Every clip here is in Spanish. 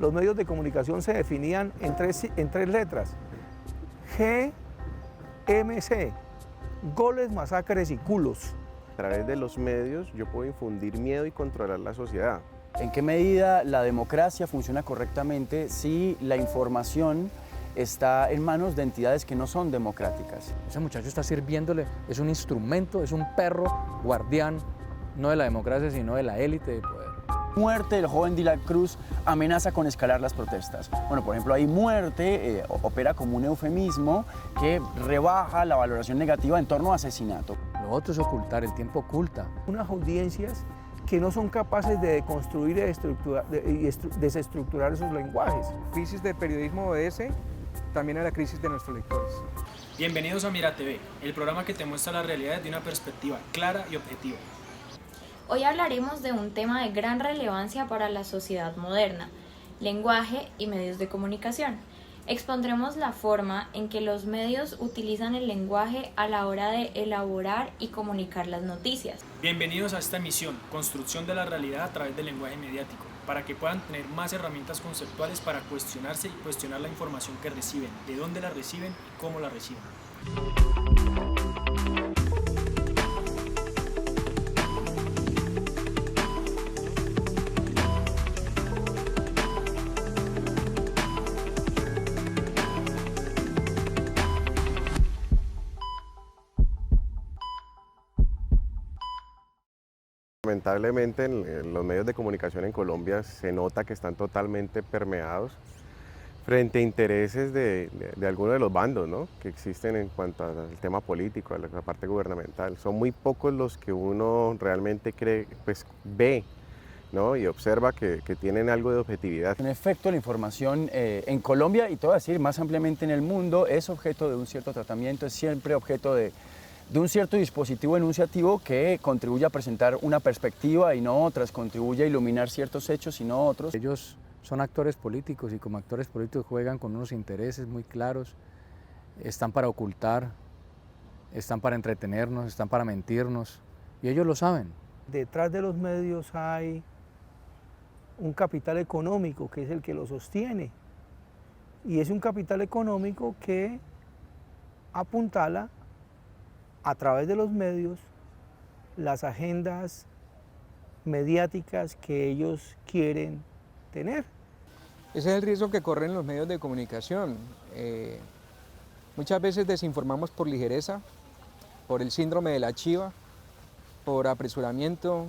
los medios de comunicación se definían en tres letras. GMC, goles, masacres y culos. A través de los medios yo puedo infundir miedo y controlar la sociedad. ¿En qué medida la democracia funciona correctamente si la información está en manos de entidades que no son democráticas? Ese muchacho está sirviéndole, es un instrumento, es un perro guardián, no de la democracia, sino de la élite de poder. Muerte del joven Dylan Cruz amenaza con escalar las protestas. Bueno, por ejemplo, ahí muerte opera como un eufemismo que rebaja la valoración negativa en torno a asesinato. Lo otro es ocultar, el tiempo oculta. Unas audiencias que no son capaces de deconstruir y desestructurar esos lenguajes. La crisis del periodismo obedece también a la crisis de nuestros lectores. Bienvenidos a Mira TV, el programa que te muestra la realidad de una perspectiva clara y objetiva. Hoy hablaremos de un tema de gran relevancia para la sociedad moderna, lenguaje y medios de comunicación. Expondremos la forma en que los medios utilizan el lenguaje a la hora de elaborar y comunicar las noticias. Bienvenidos a esta emisión, Construcción de la Realidad a través del lenguaje mediático, para que puedan tener más herramientas conceptuales para cuestionarse y cuestionar la información que reciben, de dónde la reciben y cómo la reciben. Lamentablemente en los medios de comunicación en Colombia se nota que están totalmente permeados frente a intereses de algunos de los bandos, ¿no?, que existen en cuanto al tema político, a la parte gubernamental. Son muy pocos los que uno realmente cree, pues ve, ¿no?, y observa que tienen algo de objetividad. En efecto, la información en Colombia, y todo decir más ampliamente en el mundo, es objeto de un cierto tratamiento, es siempre objeto de un cierto dispositivo enunciativo que contribuye a presentar una perspectiva y no otras, contribuye a iluminar ciertos hechos y no otros. Ellos son actores políticos y como actores políticos juegan con unos intereses muy claros, están para ocultar, están para entretenernos, están para mentirnos y ellos lo saben. Detrás de los medios hay un capital económico que es el que lo sostiene y es un capital económico que apuntala a través de los medios las agendas mediáticas que ellos quieren tener. Ese es el riesgo que corren los medios de comunicación. Muchas veces desinformamos por ligereza, por el síndrome de la chiva, por apresuramiento,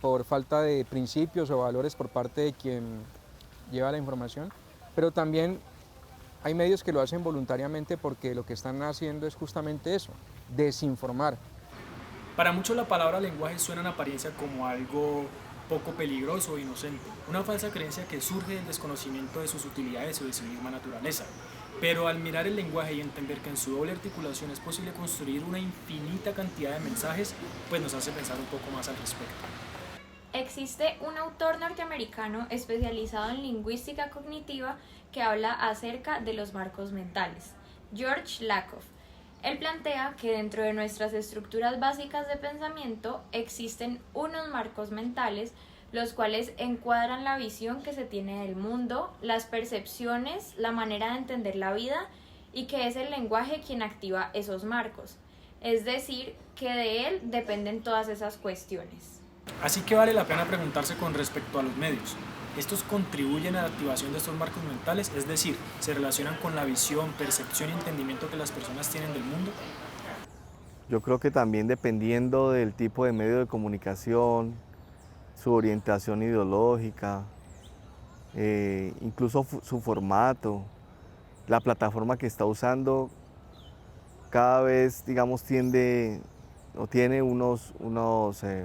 por falta de principios o valores por parte de quien lleva la información, pero también hay medios que lo hacen voluntariamente porque lo que están haciendo es justamente eso, desinformar. Para muchos la palabra lenguaje suena en apariencia como algo poco peligroso o inocente, una falsa creencia que surge del desconocimiento de sus utilidades o de su misma naturaleza. Pero al mirar el lenguaje y entender que en su doble articulación es posible construir una infinita cantidad de mensajes, pues nos hace pensar un poco más al respecto. Existe un autor norteamericano especializado en lingüística cognitiva que habla acerca de los marcos mentales, George Lakoff. Él plantea que dentro de nuestras estructuras básicas de pensamiento existen unos marcos mentales los cuales encuadran la visión que se tiene del mundo, las percepciones, la manera de entender la vida y que es el lenguaje quien activa esos marcos. Es decir, que de él dependen todas esas cuestiones. Así que vale la pena preguntarse con respecto a los medios. ¿Estos contribuyen a la activación de estos marcos mentales? Es decir, ¿se relacionan con la visión, percepción y entendimiento que las personas tienen del mundo? Yo creo que también dependiendo del tipo de medio de comunicación, su orientación ideológica, incluso su formato, la plataforma que está usando, cada vez, digamos, tiene unos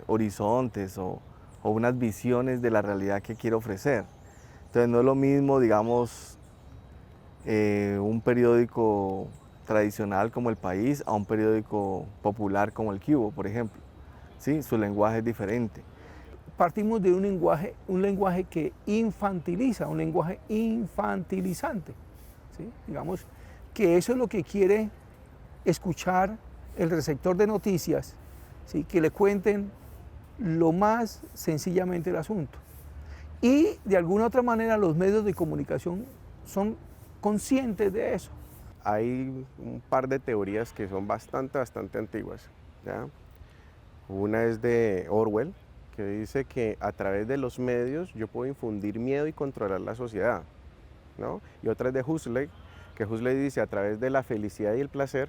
horizontes o unas visiones de la realidad que quiere ofrecer. Entonces no es lo mismo, digamos, un periódico tradicional como El País a un periódico popular como El Cubo, por ejemplo. ¿Sí? Su lenguaje es diferente. Partimos de un lenguaje que infantiliza, un lenguaje infantilizante. ¿Sí? Digamos que eso es lo que quiere escuchar el receptor de noticias, ¿sí? Que le cuenten lo más sencillamente el asunto. Y de alguna otra manera los medios de comunicación son conscientes de eso. Hay un par de teorías que son bastante antiguas, ¿ya? Una es de Orwell, que dice que a través de los medios yo puedo infundir miedo y controlar la sociedad, ¿no? Y otra es de Huxley, que Huxley dice a través de la felicidad y el placer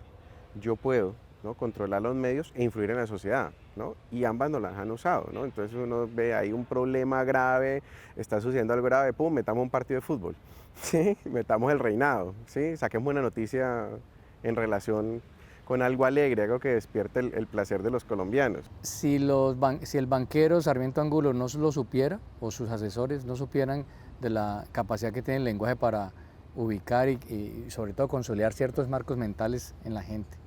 yo puedo, ¿no?, controlar los medios e influir en la sociedad, ¿no? Y ambas no las han usado, ¿no? Entonces uno ve ahí un problema grave, está sucediendo algo grave, pum, metamos un partido de fútbol, ¿sí? Metamos el reinado, ¿sí? Saquemos una noticia en relación con algo alegre, algo que despierte el placer de los colombianos. Si el banquero Sarmiento Angulo no lo supiera, o sus asesores no supieran de la capacidad que tiene el lenguaje para ubicar y sobre todo consolidar ciertos marcos mentales en la gente,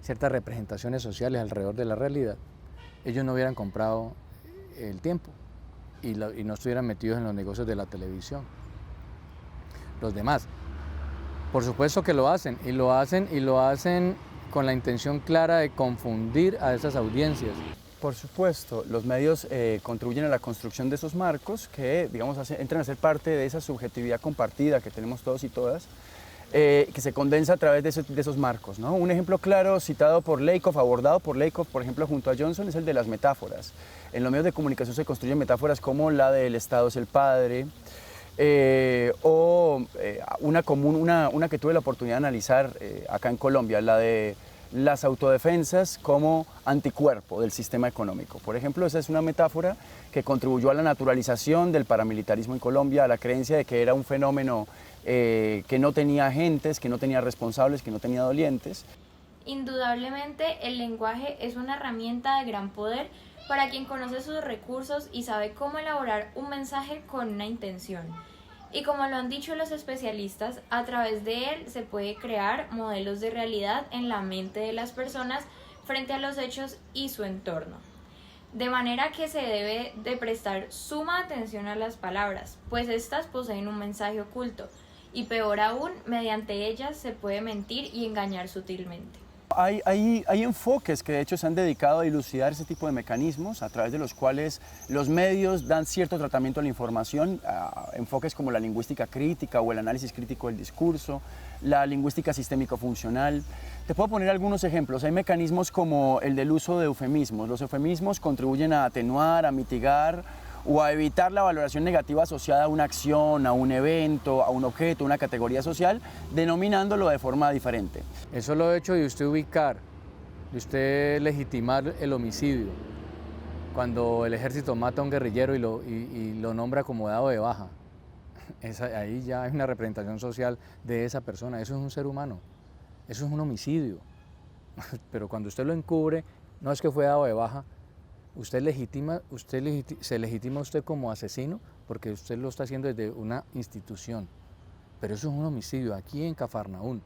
ciertas representaciones sociales alrededor de la realidad, ellos no hubieran comprado el tiempo y no estuvieran metidos en los negocios de la televisión. Los demás, por supuesto que lo hacen, y lo hacen con la intención clara de confundir a esas audiencias. Por supuesto, los medios contribuyen a la construcción de esos marcos que, digamos, entran a ser parte de esa subjetividad compartida que tenemos todos y todas, que se condensa a través de esos marcos, ¿no? Un ejemplo claro citado por Lakoff, abordado por Lakoff, por ejemplo, junto a Johnson, es el de las metáforas. En los medios de comunicación se construyen metáforas como la del Estado es el padre, una que tuve la oportunidad de analizar acá en Colombia, la de las autodefensas como anticuerpo del sistema económico. Por ejemplo, esa es una metáfora que contribuyó a la naturalización del paramilitarismo en Colombia, a la creencia de que era un fenómeno que no tenía agentes, que no tenía responsables, que no tenía dolientes. Indudablemente, el lenguaje es una herramienta de gran poder para quien conoce sus recursos y sabe cómo elaborar un mensaje con una intención. Y como lo han dicho los especialistas, a través de él se puede crear modelos de realidad en la mente de las personas frente a los hechos y su entorno. De manera que se debe de prestar suma atención a las palabras, pues éstas poseen un mensaje oculto, y peor aún, mediante ellas se puede mentir y engañar sutilmente. Hay enfoques que de hecho se han dedicado a dilucidar ese tipo de mecanismos a través de los cuales los medios dan cierto tratamiento a la información, enfoques como la lingüística crítica o el análisis crítico del discurso, la lingüística sistémico-funcional. Te puedo poner algunos ejemplos. Hay mecanismos como el del uso de eufemismos. Los eufemismos contribuyen a atenuar, a mitigar o a evitar la valoración negativa asociada a una acción, a un evento, a un objeto, a una categoría social, denominándolo de forma diferente. El solo hecho de usted ubicar, de usted legitimar el homicidio, cuando el ejército mata a un guerrillero y lo nombra como dado de baja, ahí ya hay una representación social de esa persona. Eso es un ser humano, eso es un homicidio. Pero cuando usted lo encubre, no es que fue dado de baja, se legitima usted como asesino porque usted lo está haciendo desde una institución. Pero eso es un homicidio aquí en Cafarnaún.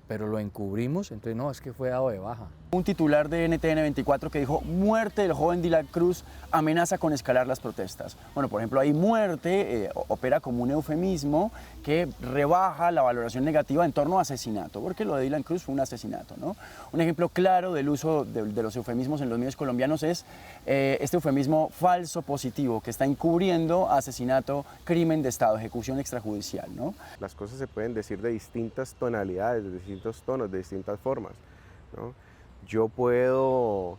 Pero lo encubrimos, entonces no, es que fue dado de baja. Un titular de NTN 24 que dijo: muerte del joven Dylan Cruz amenaza con escalar las protestas. Bueno, por ejemplo, ahí muerte opera como un eufemismo que rebaja la valoración negativa en torno a asesinato, porque lo de Dylan Cruz fue un asesinato, ¿no? Un ejemplo claro del uso de los eufemismos en los medios colombianos es este eufemismo falso positivo que está encubriendo asesinato, crimen de Estado, ejecución extrajudicial, ¿no? Las cosas se pueden decir de distintas tonalidades, de distintos tonos, de distintas formas, ¿no? Yo puedo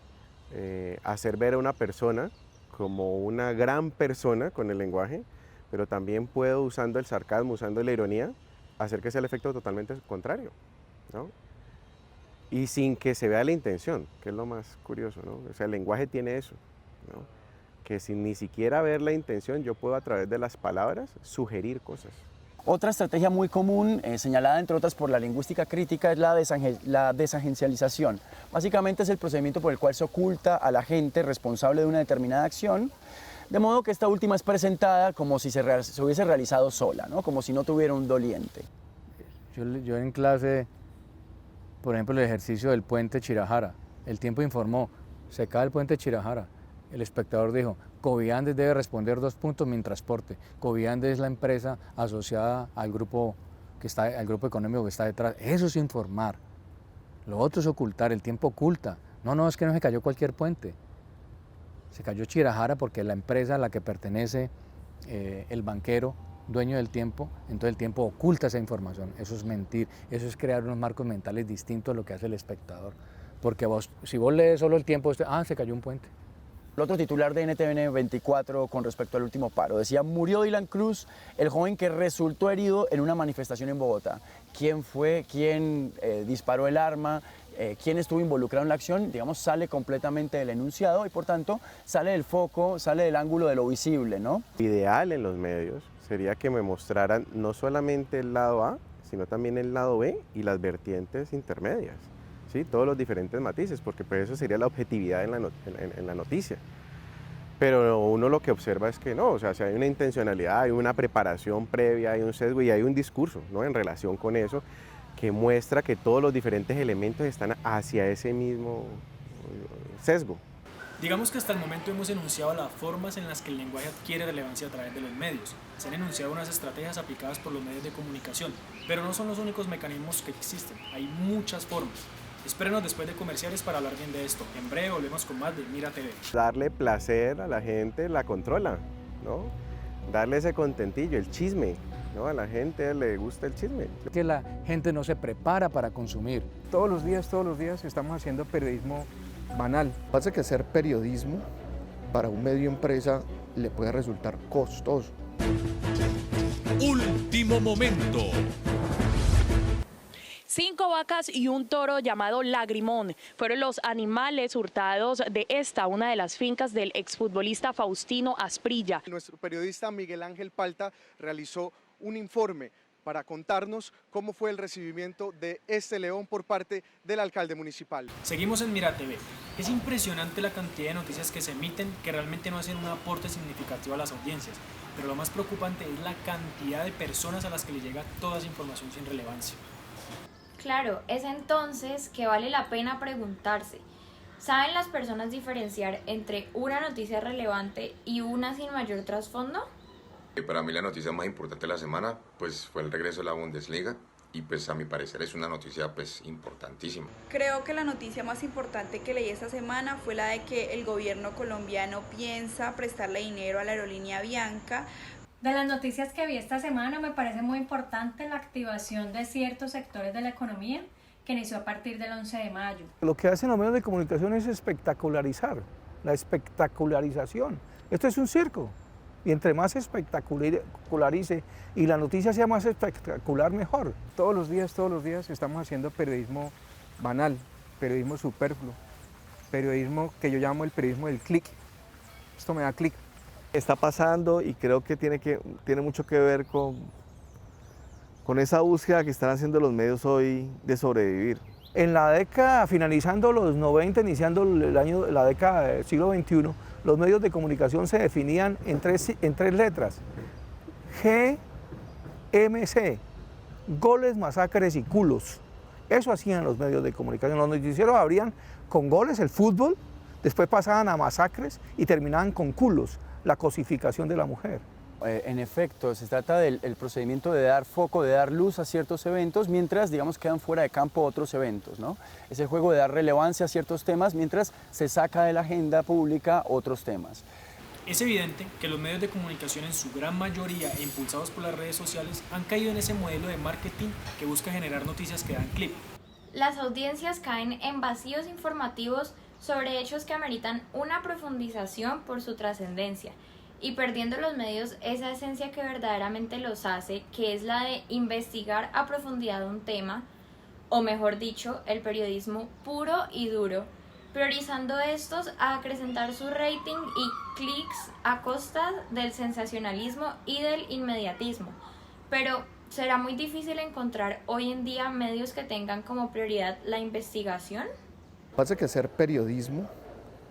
hacer ver a una persona como una gran persona con el lenguaje, pero también puedo, usando el sarcasmo, usando la ironía, hacer que sea el efecto totalmente contrario, ¿no? Y sin que se vea la intención, que es lo más curioso, ¿no? O sea, el lenguaje tiene eso, ¿no? Que sin ni siquiera ver la intención, yo puedo a través de las palabras sugerir cosas. Otra estrategia muy común, señalada entre otras por la lingüística crítica, es la desagencialización. Básicamente es el procedimiento por el cual se oculta a la gente responsable de una determinada acción, de modo que esta última es presentada como si se hubiese realizado sola, ¿no? Como si no tuviera un doliente. Yo en clase, por ejemplo, el ejercicio del puente Chirajara, el Tiempo informó, se cae el puente Chirajara. El espectador dijo: Coviandes debe responder 2 puntos mi transporte. Coviandes es la empresa asociada al grupo económico que está detrás. Eso es informar. Lo otro es ocultar. El Tiempo oculta. No, es que no se cayó cualquier puente. Se cayó Chirajara porque la empresa a la que pertenece el banquero, dueño del tiempo, entonces el tiempo oculta esa información. Eso es mentir, eso es crear unos marcos mentales distintos a lo que hace el espectador. Porque si vos lees solo el tiempo, se cayó un puente. El otro titular de NTN 24 con respecto al último paro decía: murió Dylan Cruz, el joven que resultó herido en una manifestación en Bogotá. ¿Quién fue? ¿Quién disparó el arma? ¿Quién estuvo involucrado en la acción? Digamos, sale completamente del enunciado y por tanto sale del foco, sale del ángulo de lo visible, ¿no? Ideal en los medios sería que me mostraran no solamente el lado A, sino también el lado B y las vertientes intermedias. ¿Sí? Todos los diferentes matices, porque pues eso sería la objetividad en la noticia. Pero uno lo que observa es que no, o sea, si hay una intencionalidad, hay una preparación previa, hay un sesgo y hay un discurso, ¿no?, en relación con eso, que muestra que todos los diferentes elementos están hacia ese mismo sesgo. Digamos que hasta el momento hemos enunciado las formas en las que el lenguaje adquiere relevancia a través de los medios. Se han enunciado unas estrategias aplicadas por los medios de comunicación, pero no son los únicos mecanismos que existen, hay muchas formas. Espérenos después de comerciales para hablar bien de esto. En breve volvemos con más de Mira TV. Darle placer a la gente la controla, ¿no? Darle ese contentillo, el chisme, ¿no? A la gente le gusta el chisme. Que la gente no se prepara para consumir. Todos los días estamos haciendo periodismo banal. Pasa que hacer periodismo para un medio empresa le puede resultar costoso. Último momento. 5 vacas y un toro llamado Lagrimón fueron los animales hurtados de una de las fincas del exfutbolista Faustino Asprilla. Nuestro periodista Miguel Ángel Palta realizó un informe para contarnos cómo fue el recibimiento de este león por parte del alcalde municipal. Seguimos en Mira TV. Es impresionante la cantidad de noticias que se emiten que realmente no hacen un aporte significativo a las audiencias, pero lo más preocupante es la cantidad de personas a las que le llega toda esa información sin relevancia. Claro, es entonces que vale la pena preguntarse, ¿saben las personas diferenciar entre una noticia relevante y una sin mayor trasfondo? Para mí la noticia más importante de la semana pues fue el regreso de la Bundesliga y pues a mi parecer es una noticia pues importantísima. Creo que la noticia más importante que leí esta semana fue la de que el gobierno colombiano piensa prestarle dinero a la aerolínea Avianca. De las noticias que vi esta semana me parece muy importante la activación de ciertos sectores de la economía que inició a partir del 11 de mayo. Lo que hacen los medios de comunicación es espectacularizar, la espectacularización. Esto es un circo y entre más espectacularice y la noticia sea más espectacular, mejor. Todos los días estamos haciendo periodismo banal, periodismo superfluo, periodismo que yo llamo el periodismo del clic. Esto me da clic. Está pasando y creo que tiene mucho que ver con esa búsqueda que están haciendo los medios hoy de sobrevivir. En la década, finalizando los 90, iniciando la década del siglo XXI, los medios de comunicación se definían en tres letras: GMC, goles, masacres y culos. Eso hacían los medios de comunicación. Los noticieros abrían con goles, el fútbol, después pasaban a masacres y terminaban con culos, la cosificación de la mujer. En efecto, se trata del procedimiento de dar foco, de dar luz a ciertos eventos, mientras, digamos, quedan fuera de campo otros eventos, ¿no? Es el juego de dar relevancia a ciertos temas, mientras se saca de la agenda pública otros temas. Es evidente que los medios de comunicación en su gran mayoría e impulsados por las redes sociales han caído en ese modelo de marketing que busca generar noticias que dan clic. Las audiencias caen en vacíos informativos sobre hechos que ameritan una profundización por su trascendencia y perdiendo los medios esa esencia que verdaderamente los hace, que es la de investigar a profundidad un tema, o mejor dicho, el periodismo puro y duro, priorizando estos a acrecentar su rating y clics a costa del sensacionalismo y del inmediatismo. Pero ¿será muy difícil encontrar hoy en día medios que tengan como prioridad la investigación? Pasa que hacer periodismo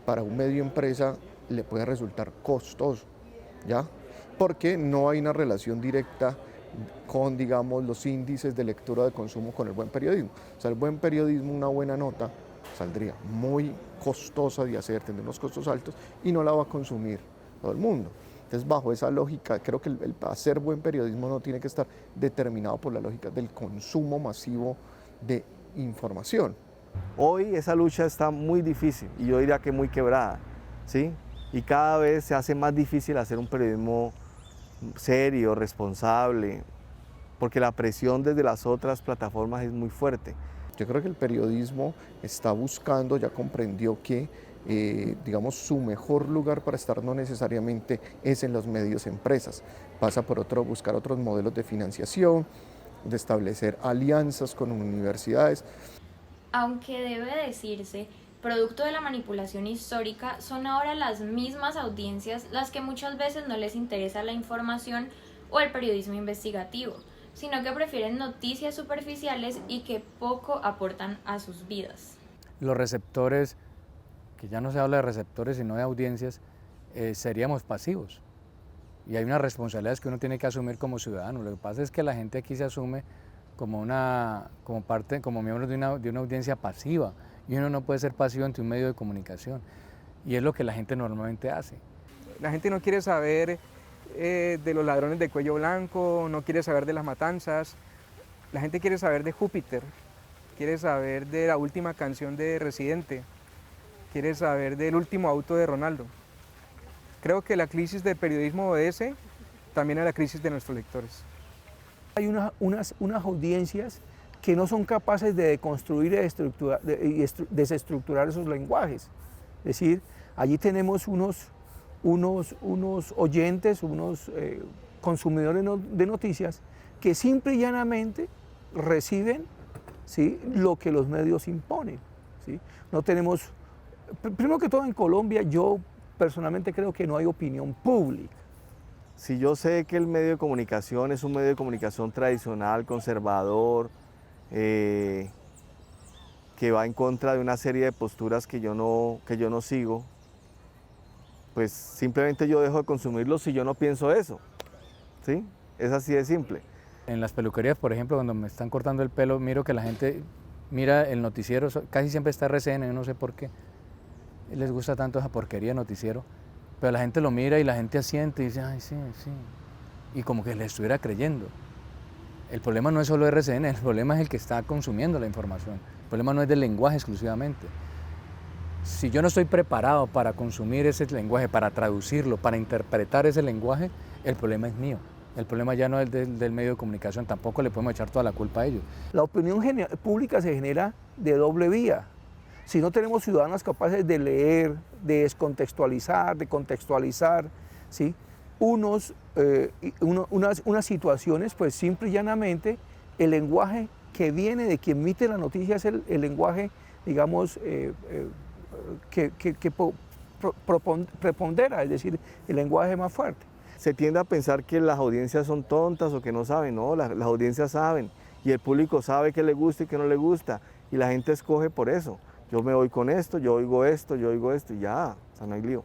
para un medio empresa le puede resultar costoso, ¿ya? Porque no hay una relación directa con, digamos, los índices de lectura de consumo con el buen periodismo. O sea, el buen periodismo, una buena nota, saldría muy costosa de hacer, tendría unos costos altos y no la va a consumir todo el mundo. Entonces, bajo esa lógica, creo que el hacer buen periodismo no tiene que estar determinado por la lógica del consumo masivo de información. Hoy esa lucha está muy difícil y yo diría que muy quebrada, ¿sí? Y cada vez se hace más difícil hacer un periodismo serio, responsable, porque la presión desde las otras plataformas es muy fuerte. Yo creo que el periodismo está buscando, ya comprendió que digamos, su mejor lugar para estar no necesariamente es en los medios empresas, pasa por buscar otros modelos de financiación, de establecer alianzas con universidades. Aunque debe decirse, producto de la manipulación histórica, son ahora las mismas audiencias las que muchas veces no les interesa la información o el periodismo investigativo, sino que prefieren noticias superficiales y que poco aportan a sus vidas. Los receptores, que ya no se habla de receptores sino de audiencias, seríamos pasivos. Y hay unas responsabilidades que uno tiene que asumir como ciudadano. Lo que pasa es que la gente aquí se asume como miembro de una audiencia pasiva, y uno no puede ser pasivo ante un medio de comunicación, y es lo que la gente normalmente hace. La gente no quiere saber de los ladrones de cuello blanco, no quiere saber de las matanzas, la gente quiere saber de Júpiter, quiere saber de la última canción de Residente, quiere saber del último auto de Ronaldo. Creo que la crisis del periodismo obedece también a la crisis de nuestros lectores. Hay unas audiencias que no son capaces de deconstruir y desestructurar esos lenguajes. Es decir, allí tenemos unos oyentes, unos consumidores de noticias que simple y llanamente reciben, ¿sí?, lo que los medios imponen, ¿sí? No tenemos, primero que todo en Colombia, yo personalmente creo que no hay opinión pública. Si yo sé que el medio de comunicación es un medio de comunicación tradicional, conservador, que va en contra de una serie de posturas que yo no sigo, pues simplemente yo dejo de consumirlo si yo no pienso eso, ¿sí? Es así de simple. En las peluquerías, por ejemplo, cuando me están cortando el pelo, miro que la gente mira el noticiero, casi siempre está RCN, yo no sé por qué les gusta tanto esa porquería de noticiero, pero la gente lo mira y la gente asiente y dice, ay, sí, sí, y como que le estuviera creyendo. El problema no es solo RCN, el problema es el que está consumiendo la información, el problema no es del lenguaje exclusivamente. Si yo no estoy preparado para consumir ese lenguaje, para traducirlo, para interpretar ese lenguaje, el problema es mío. El problema ya no es del medio de comunicación, tampoco le podemos echar toda la culpa a ellos. La opinión pública se genera de doble vía. Si no tenemos ciudadanos capaces de leer, de descontextualizar, de contextualizar, ¿sí?, unas situaciones, pues simple y llanamente el lenguaje que viene de quien emite la noticia es el lenguaje, digamos, que prepondera, es decir, el lenguaje más fuerte. Se tiende a pensar que las audiencias son tontas o que no saben, no, las audiencias saben, y el público sabe qué le gusta y qué no le gusta, y la gente escoge por eso. Yo me voy con esto, yo oigo esto, y ya, o sea, no hay lío.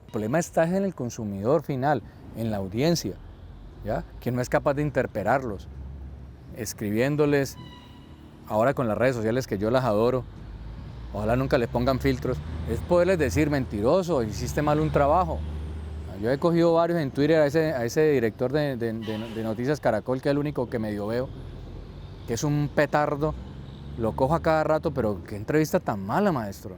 El problema está en el consumidor final, en la audiencia, ¿ya?, que no es capaz de interpelarlos, escribiéndoles, ahora con las redes sociales que yo las adoro, ojalá nunca les pongan filtros, es poderles decir, mentiroso, hiciste mal un trabajo. Yo he cogido varios en Twitter a ese director de Noticias Caracol, que es el único que medio veo, que es un petardo, lo cojo a cada rato, pero qué entrevista tan mala, maestro.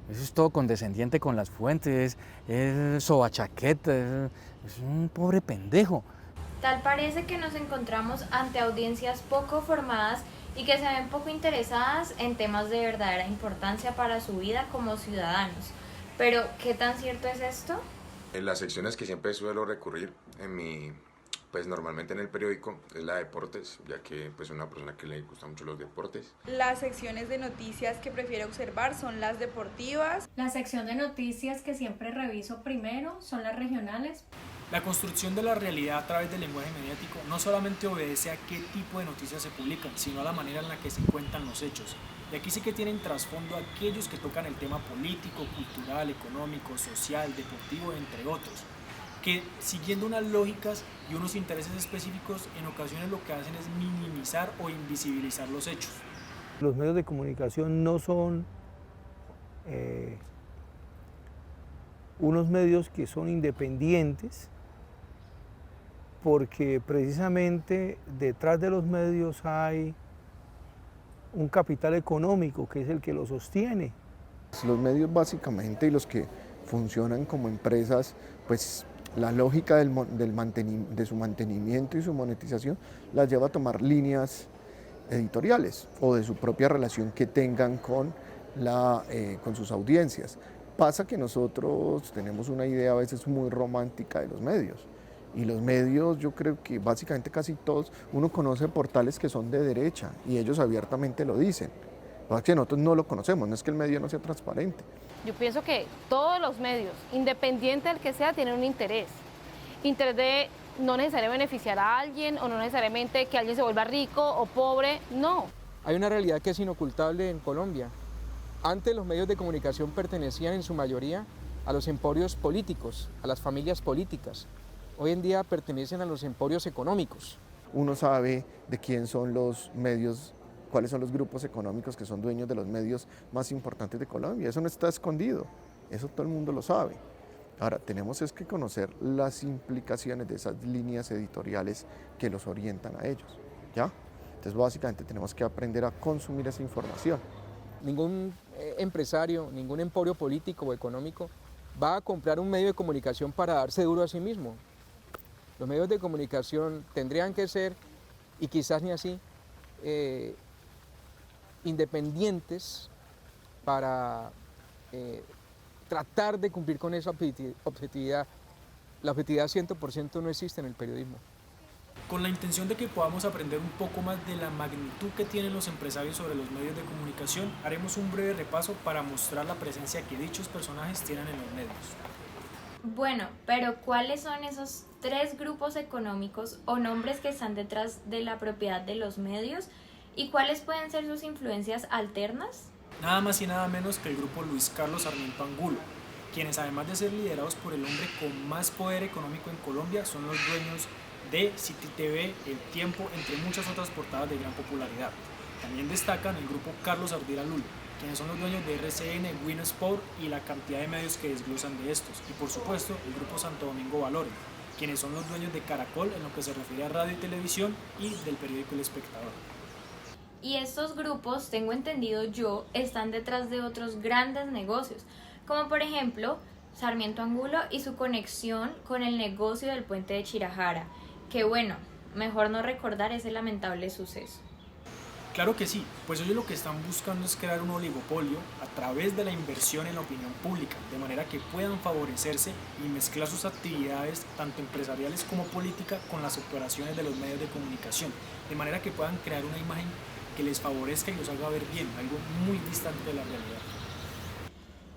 Eso es todo condescendiente con las fuentes, es sobachaqueta, es un pobre pendejo. Tal parece que nos encontramos ante audiencias poco formadas y que se ven poco interesadas en temas de verdadera importancia para su vida como ciudadanos. Pero, ¿qué tan cierto es esto? En las secciones que siempre suelo recurrir pues normalmente en el periódico es la de deportes, ya que pues soy una persona que le gusta mucho los deportes. Las secciones de noticias que prefiero observar son las deportivas. La sección de noticias que siempre reviso primero son las regionales. La construcción de la realidad a través del lenguaje mediático no solamente obedece a qué tipo de noticias se publican, sino a la manera en la que se cuentan los hechos. Y aquí sí que tienen trasfondo aquellos que tocan el tema político, cultural, económico, social, deportivo, entre otros, que siguiendo unas lógicas y unos intereses específicos, en ocasiones lo que hacen es minimizar o invisibilizar los hechos. Los medios de comunicación no son unos medios que son independientes, porque precisamente detrás de los medios hay un capital económico que es el que los sostiene. Los medios básicamente y los que funcionan como empresas, pues la lógica de su mantenimiento y su monetización las lleva a tomar líneas editoriales o de su propia relación que tengan con sus audiencias. Pasa que nosotros tenemos una idea a veces muy romántica de los medios. Y los medios, yo creo que básicamente casi todos, uno conoce portales que son de derecha y ellos abiertamente lo dicen. Lo que nosotros no lo conocemos, no es que el medio no sea transparente. Yo pienso que todos los medios, independiente del que sea, tienen un interés. Interés de no necesariamente beneficiar a alguien o no necesariamente que alguien se vuelva rico o pobre, no. Hay una realidad que es inocultable en Colombia. Antes los medios de comunicación pertenecían en su mayoría a los emporios políticos, a las familias políticas. Hoy en día pertenecen a los emporios económicos. Uno sabe de quién son los medios, cuáles son los grupos económicos que son dueños de los medios más importantes de Colombia. Eso no está escondido, eso todo el mundo lo sabe. Ahora, tenemos es que conocer las implicaciones de esas líneas editoriales que los orientan a ellos, ¿ya? Entonces, básicamente tenemos que aprender a consumir esa información. Ningún empresario, ningún emporio político o económico va a comprar un medio de comunicación para darse duro a sí mismo. Los medios de comunicación tendrían que ser, y quizás ni así, independientes para tratar de cumplir con esa objetividad. La objetividad 100% no existe en el periodismo. Con la intención de que podamos aprender un poco más de la magnitud que tienen los empresarios sobre los medios de comunicación, haremos un breve repaso para mostrar la presencia que dichos personajes tienen en los medios. Bueno, pero ¿cuáles son esos 3 grupos económicos o nombres que están detrás de la propiedad de los medios y cuáles pueden ser sus influencias alternas? Nada más y nada menos que el grupo Luis Carlos Sarmiento Angulo, quienes además de ser liderados por el hombre con más poder económico en Colombia, son los dueños de City TV, El Tiempo, entre muchas otras portadas de gran popularidad. También destacan el grupo Carlos Ardila Lul, quienes son los dueños de RCN, Win Sport y la cantidad de medios que desglosan de estos. Y por supuesto, el grupo Santo Domingo Valores, quienes son los dueños de Caracol en lo que se refiere a radio y televisión y del periódico El Espectador. Y estos grupos, tengo entendido yo, están detrás de otros grandes negocios, como por ejemplo Sarmiento Angulo y su conexión con el negocio del puente de Chirajara, que bueno, mejor no recordar ese lamentable suceso. Claro que sí, pues ellos lo que están buscando es crear un oligopolio a través de la inversión en la opinión pública, de manera que puedan favorecerse y mezclar sus actividades, tanto empresariales como políticas, con las operaciones de los medios de comunicación, de manera que puedan crear una imagen que les favorezca y los haga ver bien, algo muy distante de la realidad.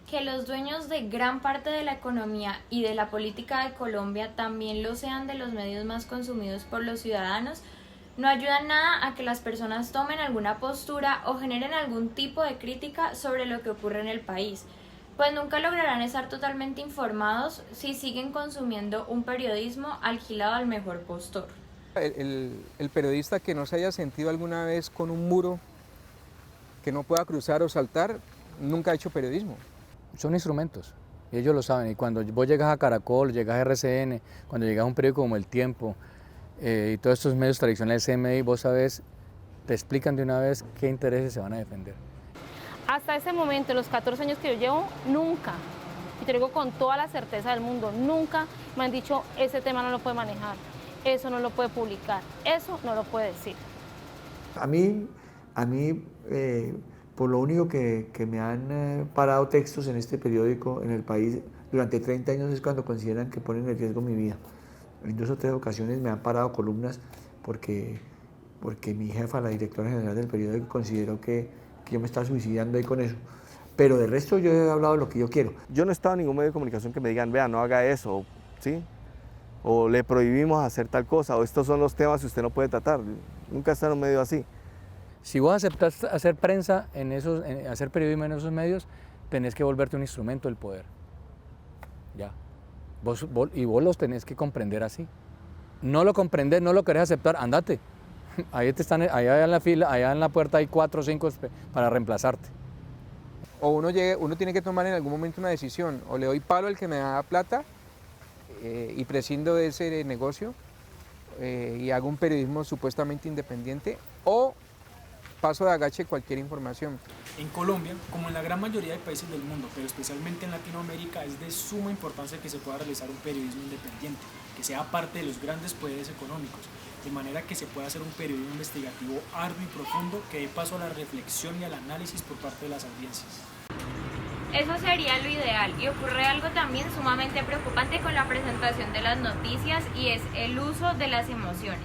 Que los dueños de gran parte de la economía y de la política de Colombia también lo sean de los medios más consumidos por los ciudadanos, no ayuda nada a que las personas tomen alguna postura o generen algún tipo de crítica sobre lo que ocurre en el país, pues nunca lograrán estar totalmente informados si siguen consumiendo un periodismo alquilado al mejor postor. El periodista que no se haya sentido alguna vez con un muro que no pueda cruzar o saltar, nunca ha hecho periodismo. Son instrumentos, y ellos lo saben, y cuando vos llegas a Caracol, llegas a RCN, cuando llegas a un periódico como El Tiempo, y todos estos medios tradicionales, CMI, vos sabés, te explican de una vez qué intereses se van a defender. Hasta ese momento, en los 14 años que yo llevo, nunca, y te digo con toda la certeza del mundo, nunca me han dicho, ese tema no lo puede manejar, eso no lo puede publicar, eso no lo puede decir. A mí por lo único que me han parado textos en este periódico, en el país, durante 30 años es cuando consideran que ponen en riesgo mi vida. En 2 o 3 ocasiones me han parado columnas porque mi jefa, la directora general del periódico, consideró que yo me estaba suicidando ahí con eso. Pero de resto yo he hablado lo que yo quiero. Yo no he estado en ningún medio de comunicación que me digan, vea, no haga eso, ¿sí? O le prohibimos hacer tal cosa, o estos son los temas que usted no puede tratar. Nunca he estado en un medio así. Si vos aceptás hacer prensa, hacer periodismo en esos medios, tenés que volverte un instrumento del poder. Ya. Y vos los tenés que comprender así. No lo comprendés, no lo querés aceptar, andate. Ahí te están, allá en la fila, allá en la puerta hay 4 o 5 para reemplazarte. O uno tiene que tomar en algún momento una decisión, o le doy palo al que me da plata y prescindo de ese negocio y hago un periodismo supuestamente independiente, o paso de agache cualquier información. En Colombia, como en la gran mayoría de países del mundo, pero especialmente en Latinoamérica, es de suma importancia que se pueda realizar un periodismo independiente, que sea parte de los grandes poderes económicos, de manera que se pueda hacer un periodismo investigativo arduo y profundo que dé paso a la reflexión y al análisis por parte de las audiencias. Eso sería lo ideal, y ocurre algo también sumamente preocupante con la presentación de las noticias, y es el uso de las emociones.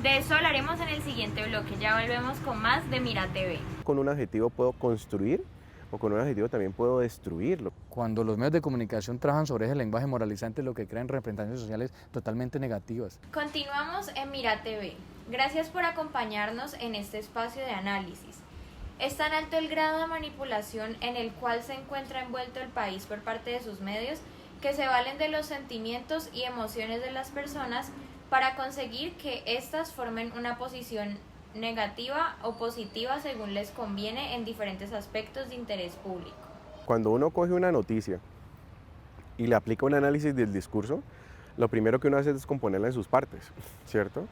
De eso hablaremos en el siguiente bloque. Ya volvemos con más de Mira TV. Con un adjetivo puedo construir o con un adjetivo también puedo destruirlo. Cuando los medios de comunicación trabajan sobre ese lenguaje moralizante, lo que crean representaciones sociales totalmente negativas. Continuamos en Mira TV. Gracias por acompañarnos en este espacio de análisis. Es tan alto el grado de manipulación en el cual se encuentra envuelto el país por parte de sus medios, que se valen de los sentimientos y emociones de las personas para conseguir que éstas formen una posición negativa o positiva según les conviene en diferentes aspectos de interés público. Cuando uno coge una noticia y le aplica un análisis del discurso, lo primero que uno hace es descomponerla en sus partes, ¿cierto?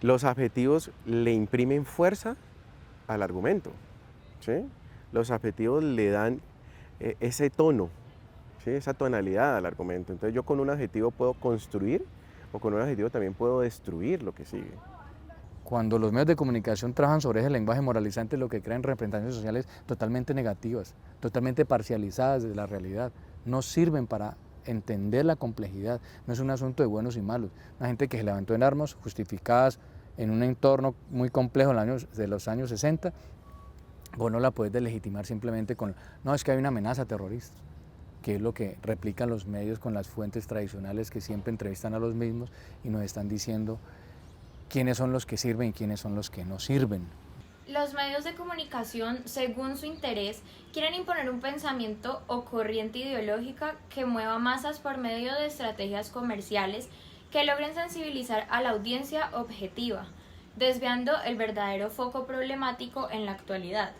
Los adjetivos le imprimen fuerza al argumento, ¿sí? Los adjetivos le dan ese tono, ¿sí? Esa tonalidad al argumento. Entonces yo con un adjetivo puedo construir o con un adjetivo también puedo destruir lo que sigue. Cuando los medios de comunicación trabajan sobre ese lenguaje moralizante, lo que crean representaciones sociales totalmente negativas, totalmente parcializadas de la realidad, no sirven para entender la complejidad. No es un asunto de buenos y malos. Una gente que se levantó en armas justificadas en un entorno muy complejo de los años 60, vos no la puedes delegitimar simplemente con, no, es que hay una amenaza terrorista, que es lo que replican los medios con las fuentes tradicionales que siempre entrevistan a los mismos y nos están diciendo quiénes son los que sirven y quiénes son los que no sirven. Los medios de comunicación, según su interés, quieren imponer un pensamiento o corriente ideológica que mueva masas por medio de estrategias comerciales que logren sensibilizar a la audiencia objetiva, desviando el verdadero foco problemático en la actualidad.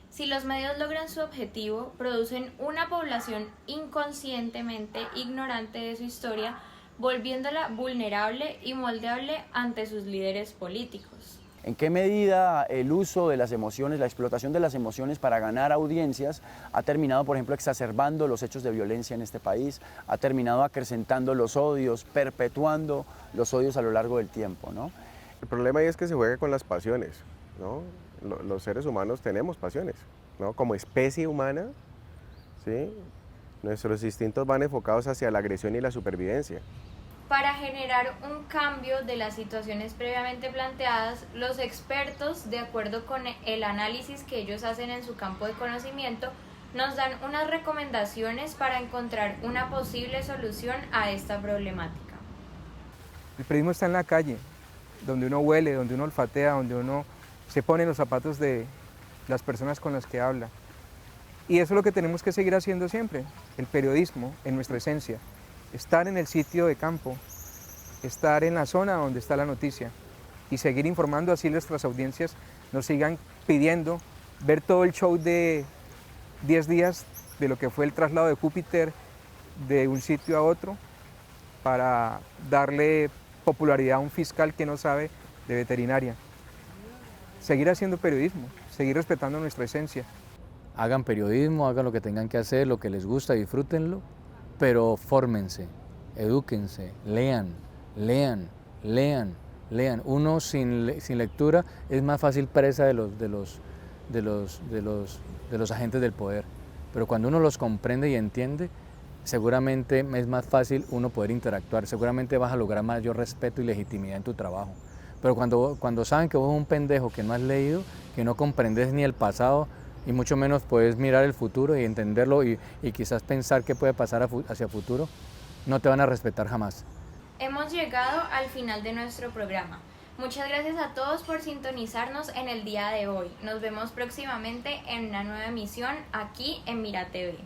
Si los medios logran su objetivo, producen una población inconscientemente ignorante de su historia, volviéndola vulnerable y moldeable ante sus líderes políticos. ¿En qué medida el uso de las emociones, la explotación de las emociones para ganar audiencias ha terminado, por ejemplo, exacerbando los hechos de violencia en este país, ha terminado acrecentando los odios, perpetuando los odios a lo largo del tiempo, ¿no? El problema ahí es que se juega con las pasiones, ¿no? Los seres humanos tenemos pasiones, ¿no? Como especie humana, ¿sí? Nuestros instintos van enfocados hacia la agresión y la supervivencia. Para generar un cambio de las situaciones previamente planteadas, los expertos, de acuerdo con el análisis que ellos hacen en su campo de conocimiento, nos dan unas recomendaciones para encontrar una posible solución a esta problemática. El periodismo está en la calle, donde uno huele, donde uno olfatea, donde uno se pone en los zapatos de las personas con las que habla. Y eso es lo que tenemos que seguir haciendo siempre, el periodismo en nuestra esencia. Estar en el sitio de campo, estar en la zona donde está la noticia y seguir informando, así nuestras audiencias nos sigan pidiendo ver todo el show de 10 días de lo que fue el traslado de Júpiter de un sitio a otro para darle popularidad a un fiscal que no sabe de veterinaria. Seguir haciendo periodismo, seguir respetando nuestra esencia. Hagan periodismo, hagan lo que tengan que hacer, lo que les gusta, disfrútenlo, pero fórmense, edúquense, lean. Uno sin lectura es más fácil presa de los agentes del poder, pero cuando uno los comprende y entiende, seguramente es más fácil uno poder interactuar, seguramente vas a lograr mayor respeto y legitimidad en tu trabajo. Pero cuando saben que vos sos un pendejo que no has leído, que no comprendes ni el pasado, y mucho menos puedes mirar el futuro y entenderlo y quizás pensar qué puede pasar hacia el futuro, no te van a respetar jamás. Hemos llegado al final de nuestro programa. Muchas gracias a todos por sintonizarnos en el día de hoy. Nos vemos próximamente en una nueva emisión aquí en Mira TV.